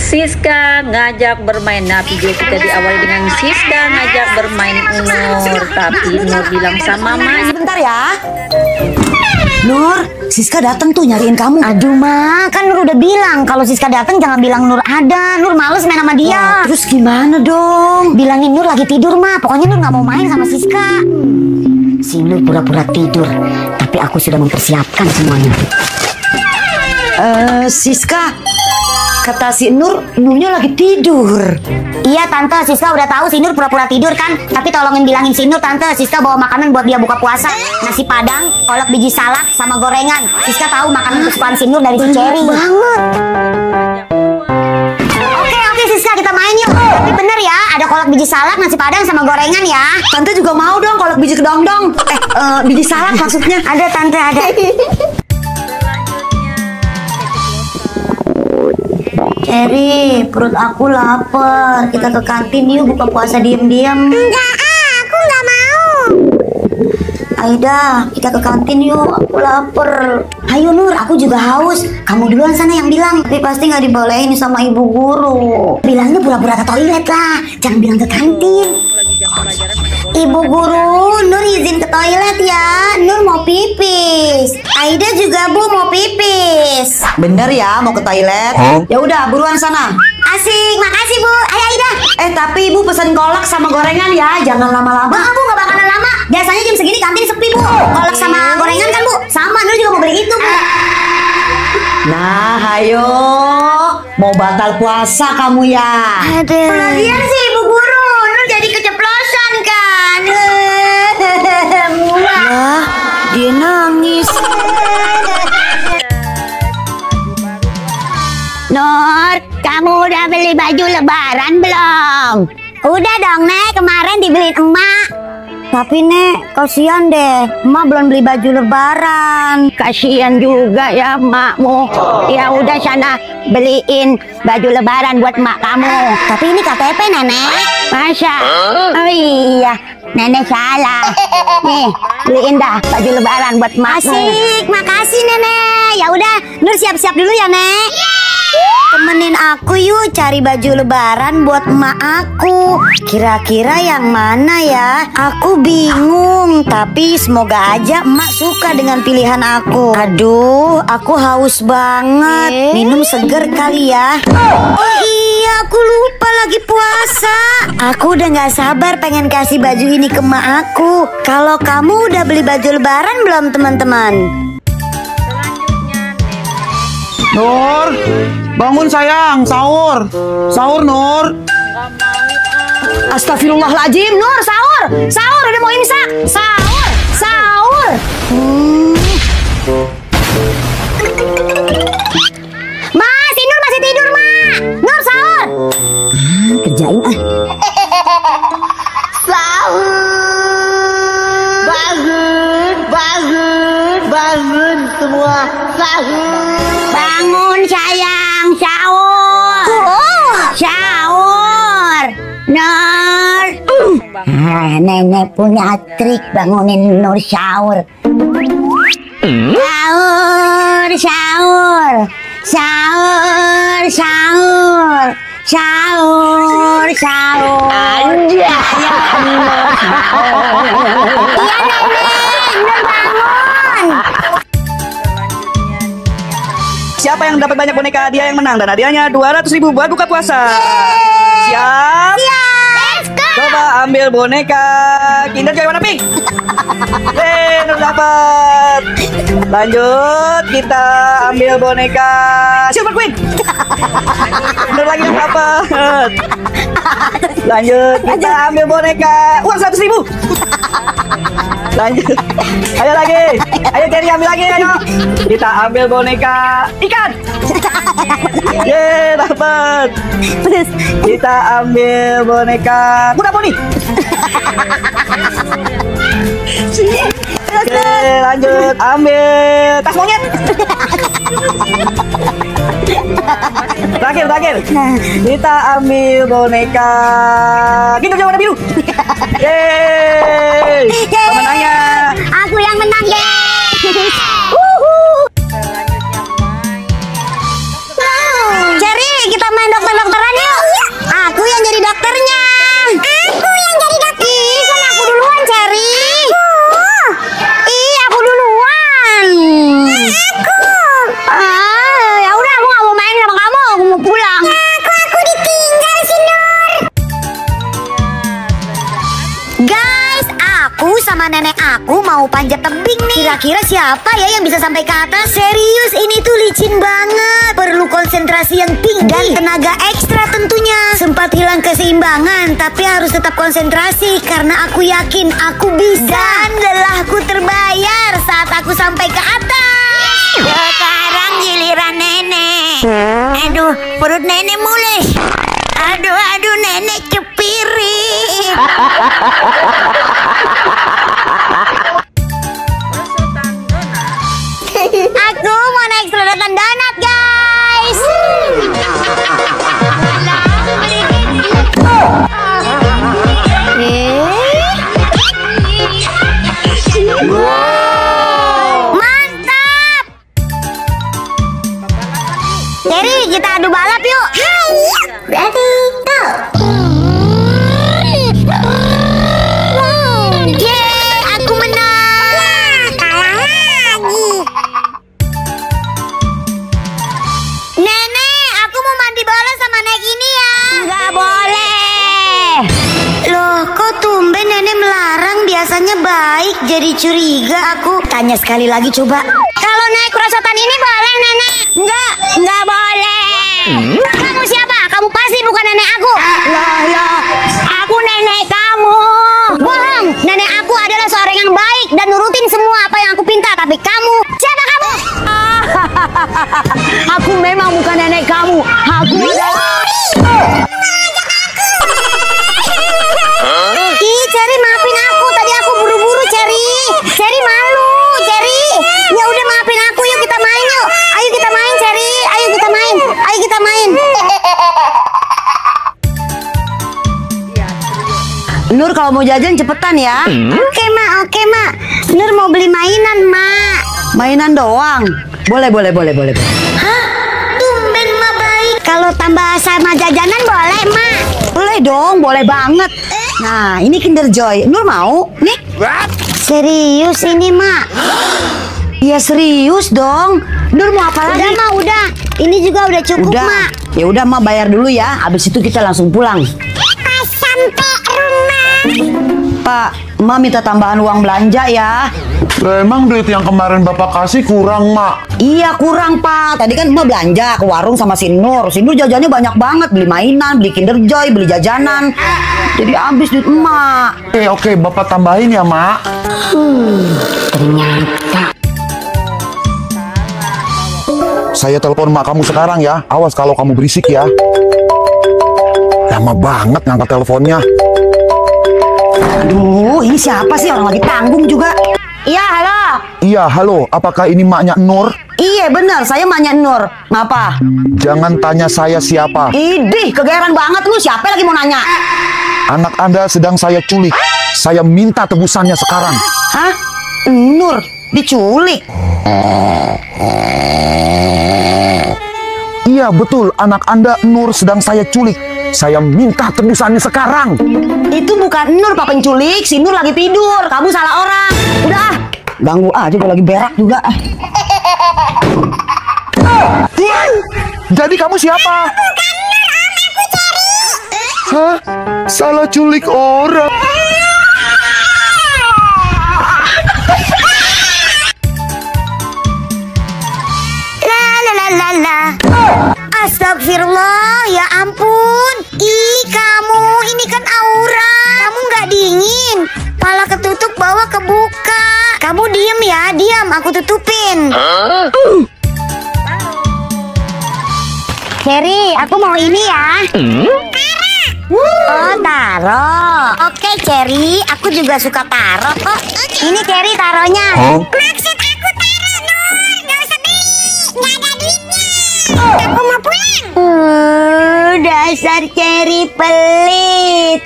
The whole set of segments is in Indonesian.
Siska ngajak bermain. Nah, video kita diawali dengan Siska ngajak bermain Nur, tapi Nur bilang sama mamanya. Sebentar ya. Nur, Siska datang tuh nyariin kamu. Aduh Ma, kan Nur udah bilang kalau Siska datang jangan bilang Nur ada. Nur males main sama dia. Terus gimana dong? Bilangin Nur lagi tidur Ma. Pokoknya Nur nggak mau main sama Siska. Si Nur pura-pura tidur, tapi aku sudah mempersiapkan semuanya. Siska, kata si Nurnya lagi tidur. Iya Tante, Siska udah tahu si Nur pura-pura tidur kan. Tapi tolongin bilangin si Nur Tante, Siska bawa makanan buat dia buka puasa. Nasi padang, kolak biji salak, sama gorengan. Siska tahu makanan kesukaan si Nur dari si Cherry. Banget. Oke Siska, kita main yuk. Tapi bener ya, ada kolak biji salak, nasi padang, sama gorengan ya. Tante juga mau dong kolak biji kedong-dong. Biji salak maksudnya. Ada Tante, ada. Cherry, perut aku lapar. Kita ke kantin yuk buka puasa diam-diam. Enggak, aku nggak mau. Aida, kita ke kantin yuk. Aku lapar. Ayo Nur, aku juga haus. Kamu duluan sana yang bilang. Tapi pasti nggak dibolehin sama ibu guru. Bilangnya pura-pura ke toilet lah. Jangan bilang ke kantin. Ibu guru, Nur izin ke toilet ya. Nur mau pipis. Aida juga Bu mau pipis. Bener ya mau ke toilet? Ya udah buruan sana. Asik, makasih Bu. Ayo Aida. Tapi ibu pesen kolak sama gorengan ya, jangan lama-lama. Bu nggak bakalan lama. Biasanya jam segini kantin sepi Bu. Kolak sama gorengan kan Bu? Sama, Nur juga mau beli itu Bu. Nah, ayo. Mau batal puasa kamu ya? Aduh. Lagian sih Ibu Guru, Nur jadi keceplosan kan. Wah, dia nangis. Nur, kamu udah beli baju lebaran belum? Udah dong Nek, kemarin dibeliin emak. Tapi Nek, kasihan deh, emak belum beli baju lebaran. Kasihan juga ya emakmu. Ya udah sana beliin baju lebaran buat emak kamu. Tapi ini KTP Nenek. Masa? Oh iya, Nenek salah. Nih, beliin dah baju lebaran buat emakmu. Asik, makasih Nenek. Ya udah, Nur siap-siap dulu ya Nek. Temenin aku yuk cari baju lebaran buat emak aku. Kira-kira yang mana ya? Aku bingung. Tapi semoga aja emak suka dengan pilihan aku. Aduh, aku haus banget. Minum seger kali ya. Oh iya, aku lupa lagi puasa. Aku udah gak sabar pengen kasih baju ini ke emak aku. Kalau kamu udah beli baju lebaran belum teman-teman? Nur, bangun sayang, sahur. Sahur Nur. Astagfirullahaladzim, Nur, sahur. Sahur, udah mau imsak. Sahur, sahur. Ma, si Nur masih tidur, Ma. Nur sahur. Kerjain ah. Bangun semua, sahur. Bangun sayang, sahur. Sahur. Nur. Nenek punya trik bangunin Nur sahur. Sahur, sahur. Sahur, sahur. Sahur, sahur. Aja. Iya Nenek, Nur bangun. Siapa yang dapat banyak boneka dia yang menang dan hadiahnya 200.000 buat buka puasa. Siap? Let's go. Coba ambil boneka Kinder Joy warna pink. Nur dapat. Lanjut kita ambil boneka Silver Queen. Nur lagi yang dapat. Lanjut kita ambil boneka uang 100.000. Lanjut. Ayo lagi. Ayo Cherry ambil lagi ayo. Kita ambil boneka ikan. Yeay, dapat. Kita ambil boneka kuda poni. Oke, lanjut ambil tas monyet. Terakhir. Kita ambil boneka Kinder Joy warna biru. Yeay. Pemenangnya Aku yang menang, yeay. Cherry, kita main dokter mau panjat tebing nih. Kira-kira siapa ya yang bisa sampai ke atas? Serius, ini tuh licin banget. Perlu konsentrasi yang tinggi dan tenaga ekstra tentunya. Sempat hilang keseimbangan, tapi harus tetap konsentrasi karena aku yakin aku bisa. Dan lelahku terbayar saat aku sampai ke atas. Sekarang giliran nenek. Aduh, perut nenek mulus. Aduh, nenek cepirit. Aku mau naik sedotan donat, guys. Mantap. Jadi kita adu balap yuk. Ready, go. Yeay, aku menang. Kalah lagi. Nenek, aku mau mandi bola sama naik ini ya. Nggak boleh. Loh, kok tumben nenek melarang? Biasanya baik, jadi curiga aku. Tanya sekali lagi coba. Kalau naik perosotan ini boleh, nenek? Nggak boleh. Kamu siapa? Kamu pasti bukan nenek aku. Loh, aku nenek kamu. Bohong, nenek aku adalah seorang yang baik dan nurutin semua apa yang aku pinta. Tapi kamu, siapa kamu? Aku memang bukan nenek kamu. Aku adalah... Ih, Cherry, maafin aku. Tadi aku buru-buru, Cherry. Cherry malu, Cherry. Ya udah, maafin aku. Yuk kita main yuk. Ayo kita main, Cherry. Ayo kita main. Ayo kita main. Nur, kalau mau jajan cepetan ya. Oke, Mak. Nur mau beli mainan, Mak. Mainan doang. Boleh. Hah? Tumben, Mak baik. Kalau tambah sama jajanan boleh, Mak. Boleh dong, boleh banget. Nah, ini Kinder Joy. Nur mau? Nih. Serius ini, Mak? Ya serius dong. Nur mau apa lagi? Udah, Mak, udah. Ini juga udah cukup, Udah. Mak. Ya udah, Ma bayar dulu ya. Habis itu kita langsung pulang. Pas sampai rumah. Pak, Ma minta tambahan uang belanja ya. Lah, emang duit yang kemarin Bapak kasih kurang, Mak? Iya kurang, Pak. Tadi kan Ma belanja ke warung sama si Nur. Si Nur jajannya banyak banget. Beli mainan, beli Kinder Joy, beli jajanan. Jadi habis duit emak. Oke, Bapak tambahin ya, Mak. Saya telepon mak kamu sekarang ya. Awas kalau kamu berisik ya. Lama banget ngangkat teleponnya. Aduh, ini siapa sih? Orang lagi tanggung juga. Iya, halo. Iya, halo. Apakah ini maknya Nur? Iya benar, saya maknya Nur. Ngapa? Jangan tanya saya siapa. Idih, kegeeran banget lu. Siapa lagi mau nanya? Anak Anda sedang saya culik. Saya minta tebusannya sekarang. Hah? Nur diculik? Iya, betul. Anak Anda Nur sedang saya culik. Saya minta tebusannya sekarang. Itu bukan Nur, Pak penculik. Si Nur lagi tidur. Kamu salah orang. Udah, ganggu aja. Gue lagi berak juga. Jadi kamu siapa? Bukan Nur, Om. Aku Cherry. Hah? Salah culik orang. Astagfirullah, ya ampun. Ih, kamu, ini kan aura. Kamu nggak dingin. Pala ketutup, bawah kebuka. Kamu diem ya, diam. Aku tutupin. Cherry, aku mau ini ya. Oh, taro. Oke, Cherry, aku juga suka taro kok. Ini Cherry taronya. Maksud aku taro, Nur. Gak usah beli. Gak ada duitnya. Aku mau pulang. Dasar Cherry pelit.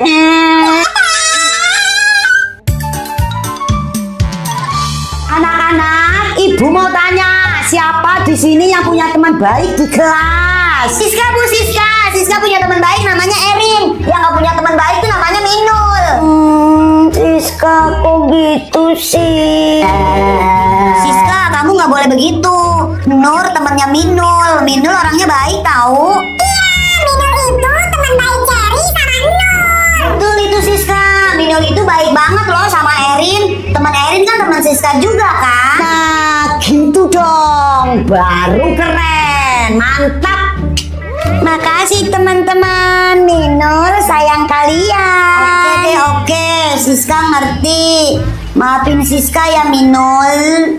Anak-anak, ibu mau tanya, siapa di sini yang punya teman baik di kelas? Siska, Bu Siska. Siska punya teman baik namanya Erin. Yang gak punya teman baik tuh namanya Minul. Siska, kok gitu sih? Siska, kamu nggak boleh begitu. Nur temannya Minul. Minul orangnya baik tahu. Iya, Minul itu teman baik Cherry sama Nur. Betul itu Siska. Minul itu baik banget loh sama Erin. Teman Erin kan teman Siska Siska juga kan? Nah, gitu dong. Baru keren. Mantap. Makasih teman-teman. Minur sayang kalian. Oke deh, oke. Siska ngerti. Maafin Siska ya Minul.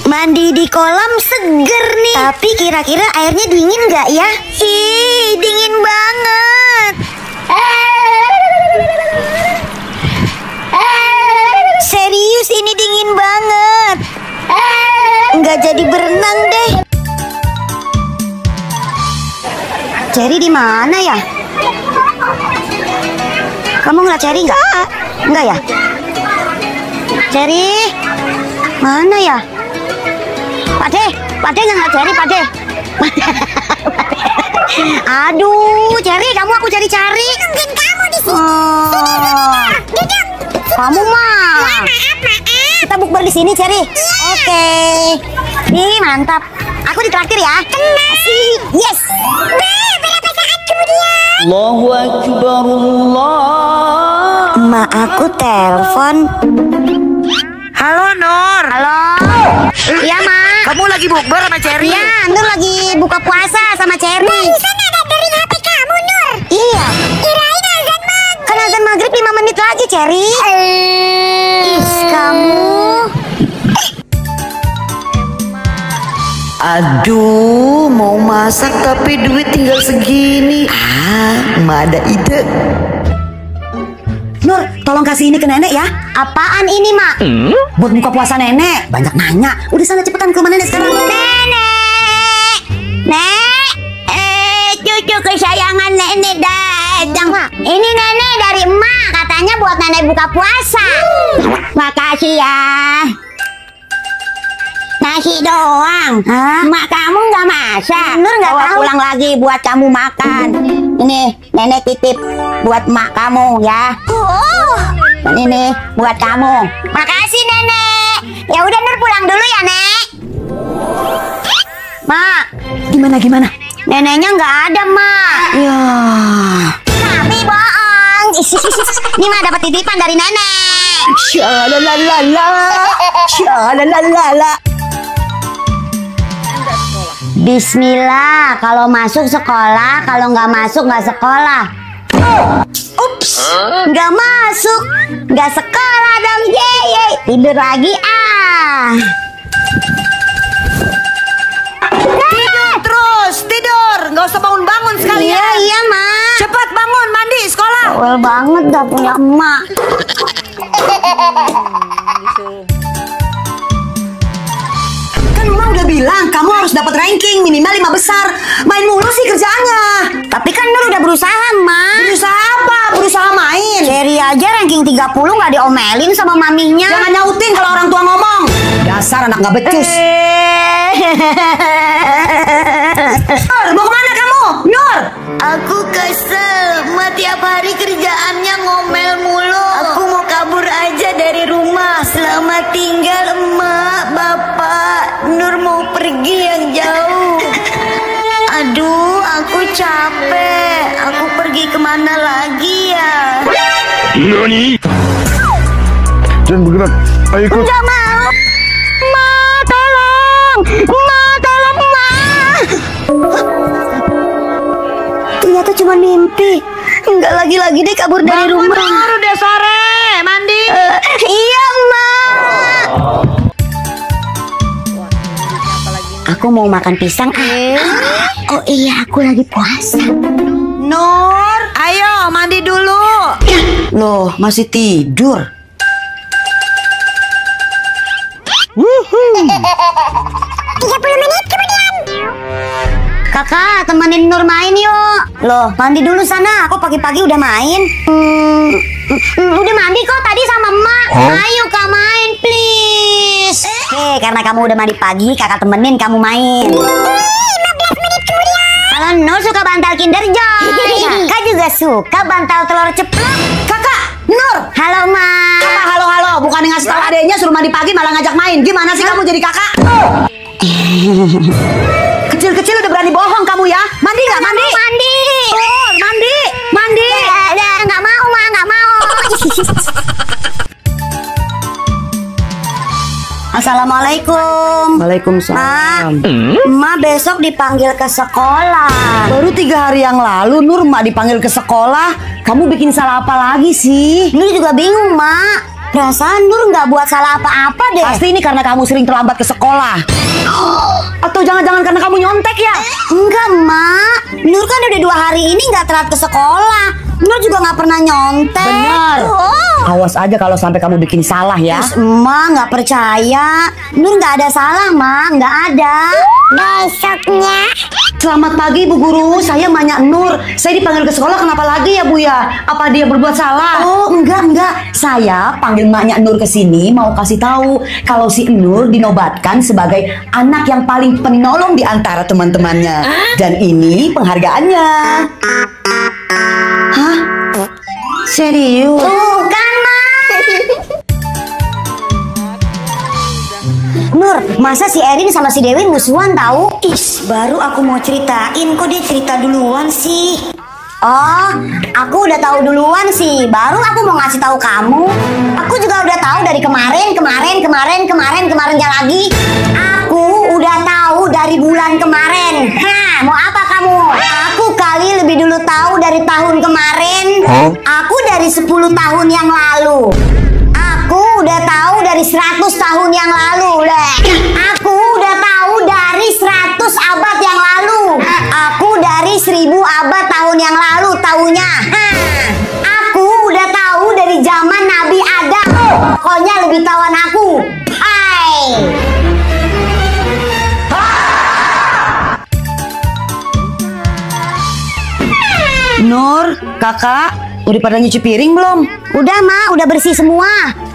Mandi di kolam seger nih. Tapi kira-kira airnya dingin nggak ya? Ih, dingin banget. Serius ini dingin banget. Nggak jadi berenang deh. Cherry di mana ya? Kamu ngeliat Cherry nggak? Nggak ya? Cherry, mana ya? Pade nggak ngeliat Cherry, Pade. Aduh, Cherry, kamu aku cari-cari. Nungguin kamu di sini. Duduk. Kamu mah. Kita bukber di sini, Cherry. Oke. Ih, mantap. Aku ditraktir ya. Asik. Yes. Berapa saat kemudian? Allahu Akbar Allah. Emak aku telepon. Halo Nur. Halo. Iya, Ma. Kamu lagi bukber sama Cherry? Iya, Nur lagi buka puasa sama Cherry. Barusan ada dari HP kamu, Nur. Iya. Kirain azan maghrib. Kan azan maghrib 5 menit lagi, Cherry. Ih, kamu. Aduh, mau masak tapi duit tinggal segini. Emak ada ide. Nur, tolong kasih ini ke nenek ya. Apaan ini, Mak? Buat buka puasa nenek. Banyak nanya. Udah sana cepetan ke rumah nenek sekarang. Nenek. Nek. Cucu kesayangan nenek datang. Ini nenek dari emak. Katanya buat nenek buka puasa. Makasih ya. Nasi doang. Mak kamu nggak masak. Nur nggak tahu. Pulang lagi buat kamu makan. Ini nenek titip buat mak kamu ya. Dan ini buat kamu. Makasih nenek. Ya udah Nur pulang dulu ya nek. Mak, Gimana? neneknya nggak ada mak. Ya. Tapi bohong. Ini mah dapat titipan dari nenek. Shalalalala. Shalalalala. Bismillah, kalau masuk sekolah, kalau nggak masuk nggak sekolah. Ups, nggak masuk, nggak sekolah dong, ye. Tidur lagi ah. Tidur. Nggak usah bangun-bangun sekalian. Iya, Ma. Cepat bangun, mandi, sekolah. Bawel banget dah punya emak. Kan emak udah bilang kamu harus dapat ranking minimal 5 besar. Main mulu sih kerjaannya. Tapi kan Nur udah berusaha, Ma. Berusaha apa? Berusaha main. Cherry aja ranking 30 nggak diomelin sama maminya. Jangan nyautin kalau orang tua ngomong. Dasar anak nggak becus. Nur, mau kemana kamu? Nur. Aku kesel, Ma tiap hari kerjaannya ngomel mulu. Aku mau kabur aja dari rumah. Selamat tinggal emak, bapak. Nur mau pergi yang jauh. Aduh, aku capek. Aku pergi kemana lagi ya? Jangan bergerak. Ayo ikut. Gak mau. Ma, tolong. Ma, tolong, Ma. Ternyata cuma mimpi. Enggak lagi-lagi deh kabur dari rumah. Baru deh sore. Mandi. Iya, Ma. Aku mau makan pisang. Oh iya, aku lagi puasa. Nur, ayo mandi dulu. Loh, masih tidur. 30 menit kemudian. Kakak, temenin Nur main yuk. Loh, mandi dulu sana. Aku pagi-pagi udah main. Udah mandi kok tadi sama emak. Ayo Kak main, please. Oke, karena kamu udah mandi pagi, kakak temenin kamu main. 15 menit kemudian. Kalau Nur suka bantal Kinder Joy, kakak juga suka bantal telur ceplok. Kakak, Nur. Halo, Ma. Apa halo-halo? Bukan ngasih tahu adeknya suruh mandi pagi malah ngajak main. Gimana sih kamu jadi kakak? Kecil-kecil udah berani bohong kamu ya. Mandi nggak mandi? Mandi. Nur, mandi. Mandi. Nggak mau, Ma, nggak mau. Assalamualaikum. Waalaikumsalam. Ma besok dipanggil ke sekolah. Baru 3 hari yang lalu Nur mak dipanggil ke sekolah. Kamu bikin salah apa lagi sih? Nur juga bingung, Mak. Perasaan Nur nggak buat salah apa-apa deh. Pasti ini karena kamu sering terlambat ke sekolah. Atau jangan-jangan karena kamu nyontek ya? Enggak, Mak. Nur kan udah 2 hari ini nggak telat ke sekolah. Nur juga nggak pernah nyontek. Benar. Awas aja kalau sampai kamu bikin salah ya. Terus Emak nggak percaya. Nur nggak ada salah, Mak. Nggak ada. Besoknya Selamat pagi Bu Guru, saya Manya Nur. Saya dipanggil ke sekolah kenapa lagi ya Bu ya? Apa dia berbuat salah? Oh enggak. Saya panggil Manya Nur ke sini mau kasih tahu kalau si Nur dinobatkan sebagai anak yang paling penolong di antara teman-temannya. Dan ini penghargaannya. Hah? Serius? Bukan, Mak. Nur, masa si Erin sama si Dewi musuhan tahu? Is, baru aku mau ceritain kok dia cerita duluan sih. Oh, aku udah tahu duluan sih. Baru aku mau ngasih tahu kamu. Aku juga udah tahu dari kemarinnya lagi. Aku udah tahu dari bulan kemarin. Hah, mau apa kamu? Aku kali lebih dulu tahu dari tahun kemarin. Aku dari 10 tahun yang lalu. Aku udah tahu dari 100 tahun yang lalu. Aku udah tahu dari 100 abad yang lalu. Aku dari 1000 abad tahun yang lalu taunya. Aku udah tahu dari zaman Nabi Adam. Pokoknya lebih tawan aku. Hai. Nur, kakak, udah pada nyuci piring belum? Udah, Ma, udah bersih semua.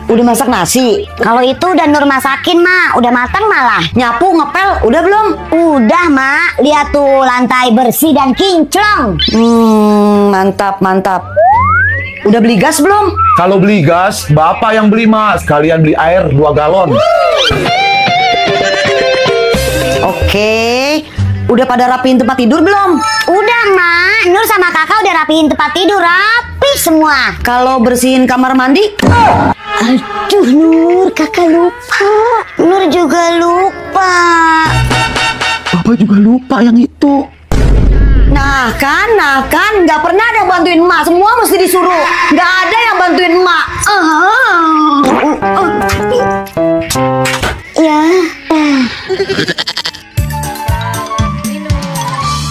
Udah masak nasi? Kalau itu udah Nur masakin, Ma. Udah matang malah. Nyapu, ngepel, udah belum? Udah, Ma. Lihat tuh lantai bersih dan kinclong. Mantap. Udah beli gas belum? Kalau beli gas, bapak yang beli mas. Kalian beli air 2 galon. Oke. Udah pada rapiin tempat tidur belum? Udah, Ma. Nur sama kakak udah rapiin tempat tidur rapi semua. Kalau bersihin kamar mandi? Aduh, Nur, kakak lupa. Nur juga lupa. Bapak juga lupa yang itu. Nah kan, nggak pernah ada yang bantuin emak. Semua mesti disuruh. Nggak ada yang bantuin emak. Ya.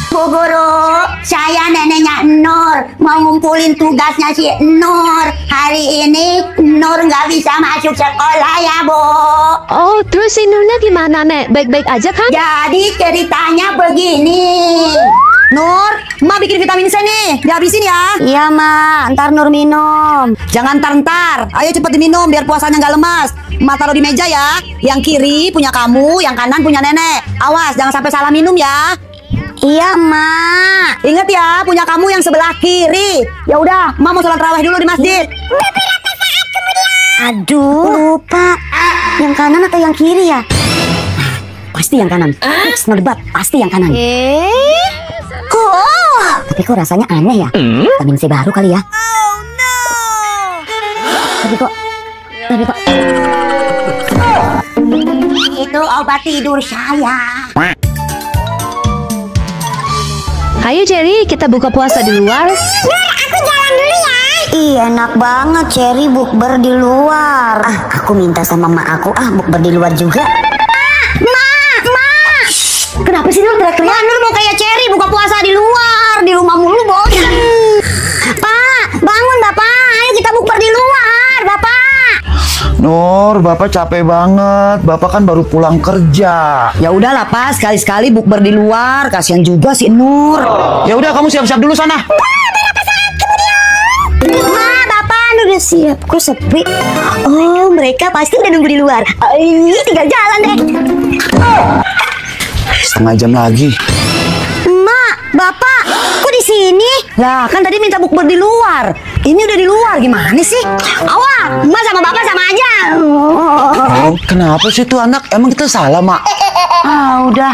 Bu Guru, saya neneknya Nur. Mau ngumpulin tugasnya si Nur. Hari ini Nur nggak bisa masuk sekolah ya, Bu. Oh, terus si Nurnya gimana, Nek? Baik-baik aja kan? Jadi ceritanya begini. Nur, emak bikin vitamin C nih. Dihabisin ya. Iya, Ma. Ntar Nur minum. Jangan ntar. Ayo cepet diminum biar puasanya nggak lemas. Emak taruh di meja ya. Yang kiri punya kamu, yang kanan punya nenek. Awas, jangan sampai salah minum ya. Iya, Ma. Ingat ya, punya kamu yang sebelah kiri. Ya udah, emak mau sholat raweh dulu di masjid. Aduh, lupa. Yang kanan atau yang kiri ya? Pasti yang kanan. No debat, pasti yang kanan. Tapi kok rasanya aneh ya? Vitamin C baru kali ya? Tapi kok itu obat tidur saya. Ayo Cherry, kita buka puasa di luar. Aku jalan dulu ya. Ih, enak banget Cherry bukber di luar. Aku minta sama mak aku bukber di luar juga. Ma. Kenapa sih Nur teriak-teriak? Nur mau kayak Cherry buka puasa di luar. Di rumah mulu bosan. Pak, bangun Bapak. Ayo kita bukber di luar, Bapak. Nur, bapak capek banget. Bapak kan baru pulang kerja. Ya udahlah Pak, sekali-sekali bukber di luar. Kasihan juga si Nur. Ya udah, kamu siap-siap dulu sana. Ma, Bapak udah siap. Kok sepi? Oh, mereka pasti udah nunggu di luar. Tinggal jalan deh. Setengah jam lagi. Mak, Bapak, kok di sini? Lah, kan tadi minta bukber di luar. Ini udah di luar, gimana sih? Awal, Mak sama Bapak sama aja. Kenapa sih tuh anak? Emang kita salah, Mak? Udah.